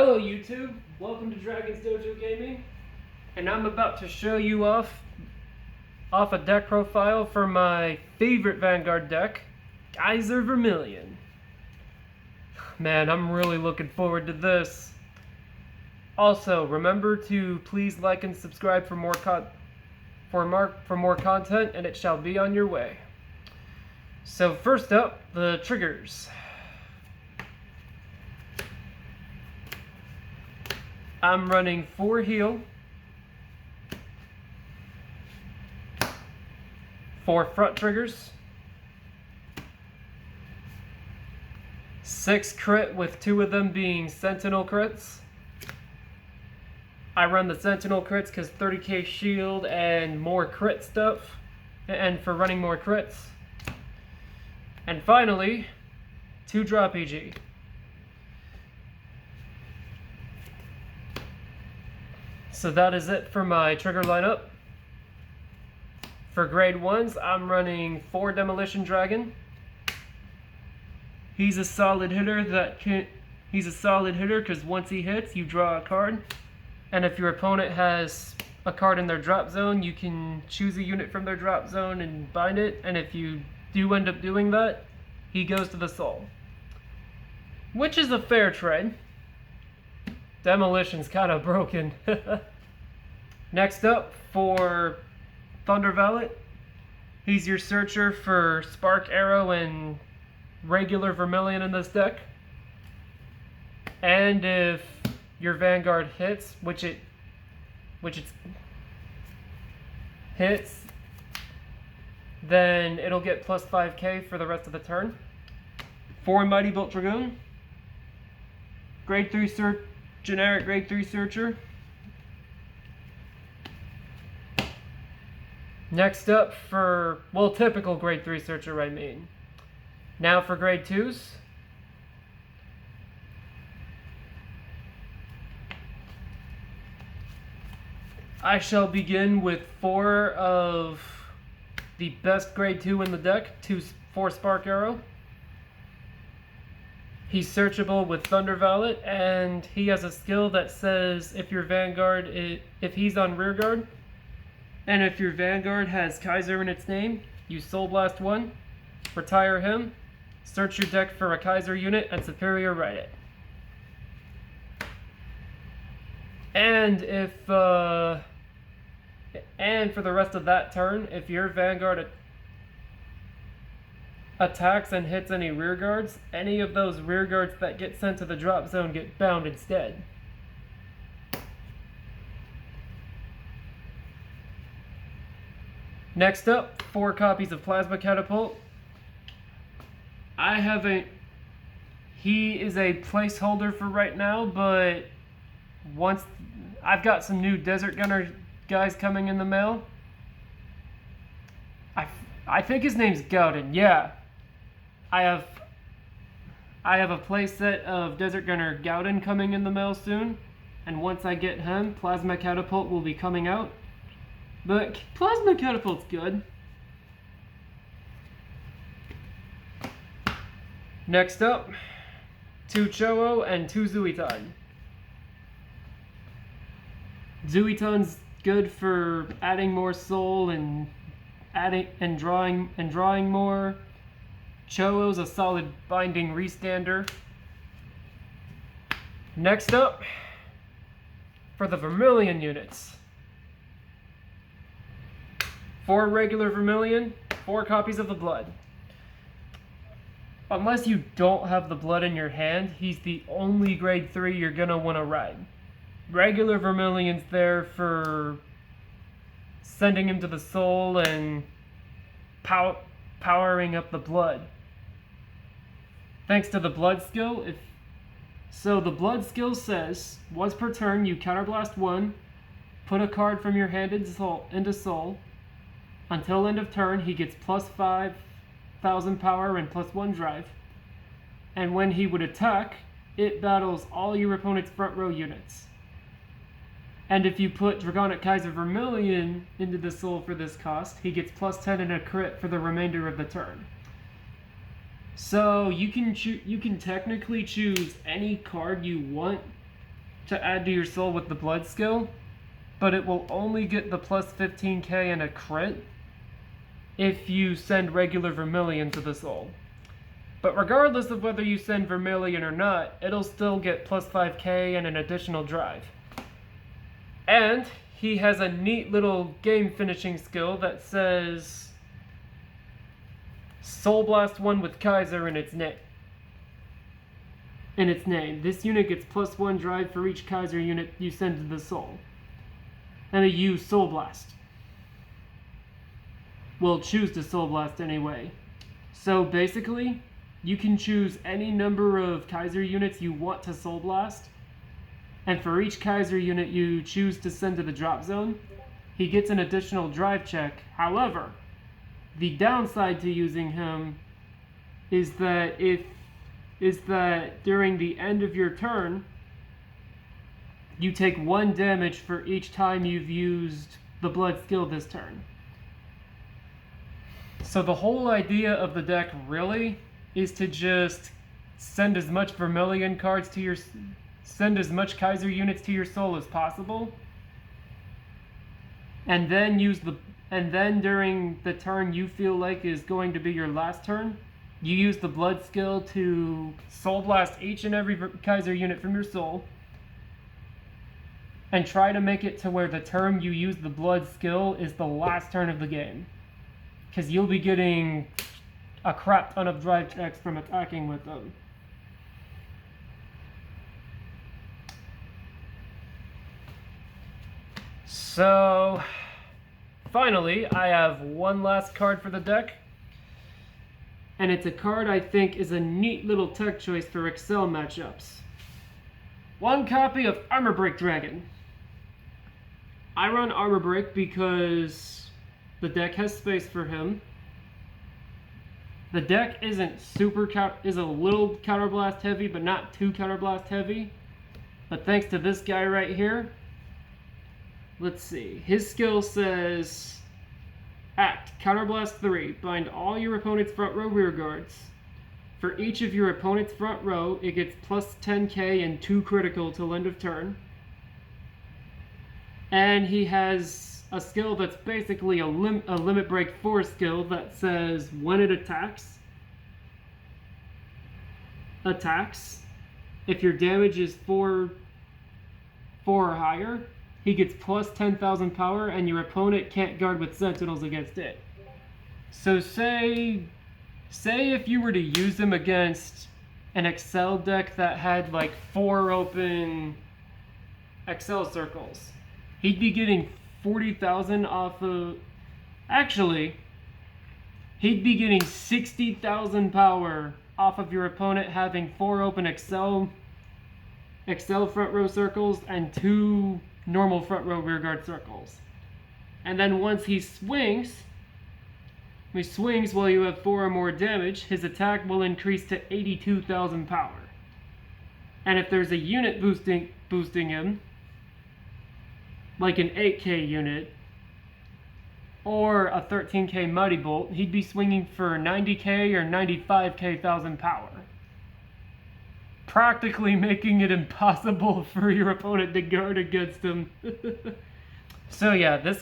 Hello YouTube, welcome to Dragon's Dojo Gaming, and I'm about to show you off a deck profile for my favorite Vanguard deck, Kaiser Vermillion. Man, I'm really looking forward to this. Also, remember to please like and subscribe for more content, and it shall be on your way. So first up, the triggers. I'm running 4 heal, 4 front triggers, 6 crit with 2 of them being sentinel crits. I run the sentinel crits because 30k shield and more crit stuff, and for running more crits. And finally, 2 drop EG. So that is it for my trigger lineup. For grade 1s, I'm running 4 Demolition Dragon. He's a solid hitter because once he hits, you draw a card. And if your opponent has a card in their drop zone, you can choose a unit from their drop zone and bind it. And if you do end up doing that, he goes to the soul, which is a fair trade. Demolition's kind of broken. Next up, for Thunder Valet, he's your searcher for Spark Arrow and regular Vermilion in this deck. And if your Vanguard hits, which it hits, then it'll get plus 5k for the rest of the turn. For Mighty Bolt Dragoon, grade 3 generic grade 3 searcher. Next up for, well, typical grade 3 searcher, I mean. Now for grade 2s. I shall begin with 4 of the best grade 2 in the deck, 4 Spark Arrow. He's searchable with Thunder Valet, and he has a skill that says if your Vanguard, if he's on rear guard, and if your Vanguard has Kaiser in its name, you Soul Blast 1, retire him, search your deck for a Kaiser unit, and Superior Write it. And and for the rest of that turn, if your Vanguard attacks and hits any rear guards, any of those rear guards that get sent to the drop zone get bound instead. Next up, 4 copies of Plasma Catapult. He is a placeholder for right now, but once I've got some new Desert Gunner guys coming in the mail. I think his name's Gowden, yeah. I have a playset of Desert Gunner Gowden coming in the mail soon, and once I get him, Plasma Catapult will be coming out. But Plasma Catapult's good. Next up, 2 Cho-Oh and 2 Zuitan. Zuitan's good for adding more soul and drawing more. Cho-Oh's a solid binding restander. Next up, for the Vermilion units. 4 regular Vermilion, 4 copies of the Blood. Unless you don't have the Blood in your hand, he's the only grade 3 you're gonna want to ride. Regular Vermilion's there for sending him to the soul and powering up the Blood. Thanks to the Blood skill, the Blood skill says, once per turn you counterblast 1, put a card from your hand into soul. Until end of turn, he gets plus 5,000 power and plus 1 drive. And when he would attack, it battles all your opponent's front row units. And if you put Dragonic Kaiser Vermillion into the soul for this cost, he gets plus 10 and a crit for the remainder of the turn. So you can technically choose any card you want to add to your soul with the blood skill, but it will only get the plus 15k and a crit if you send regular Vermillion to the soul. But regardless of whether you send Vermillion or not, it'll still get plus 5k and an additional drive. And he has a neat little game finishing skill that says Soul Blast 1 with Kaiser in its name. This unit gets plus 1 drive for each Kaiser unit you send to the soul. And you Soul Blast. Will choose to Soul Blast anyway. So basically, you can choose any number of Kaiser units you want to Soul Blast, and for each Kaiser unit you choose to send to the drop zone, he gets an additional drive check. However, the downside to using him is that during the end of your turn, you take 1 damage for each time you've used the blood skill this turn. So the whole idea of the deck really is to just send as much Vermillion cards to your, send as much Kaiser units to your soul as possible, and then during the turn you feel like is going to be your last turn, you use the blood skill to Soul Blast each and every Kaiser unit from your soul, and try to make it to where the turn you use the blood skill is the last turn of the game. Because you'll be getting a crap ton of drive checks from attacking with them. So, finally, I have one last card for the deck. And it's a card I think is a neat little tech choice for Excel matchups. 1 copy of Armor Break Dragon. I run Armor Break because the deck has space for him. The deck is a little counterblast heavy, but not too counterblast heavy. But thanks to this guy right here, let's see. His skill says, Act, Counterblast 3, bind all your opponent's front row rear guards. For each of your opponent's front row, it gets plus 10k and 2 critical till end of turn. And he has a skill that's basically a Limit Break 4 skill that says when it attacks, if your damage is 4 or higher, he gets plus 10,000 power and your opponent can't guard with sentinels against it. So say if you were to use him against an Excel deck that had like 4 open Excel circles, he'd be getting 40,000 off of... Actually, he'd be getting 60,000 power off of your opponent having 4 open Excel front row circles and 2 normal front row rear guard circles. And then once he swings while you have 4 or more damage, his attack will increase to 82,000 power. And if there's a unit boosting him, like an 8k unit, or a 13k Mighty Bolt, he'd be swinging for 90k or 95k thousand power. Practically making it impossible for your opponent to guard against him. So yeah, this guy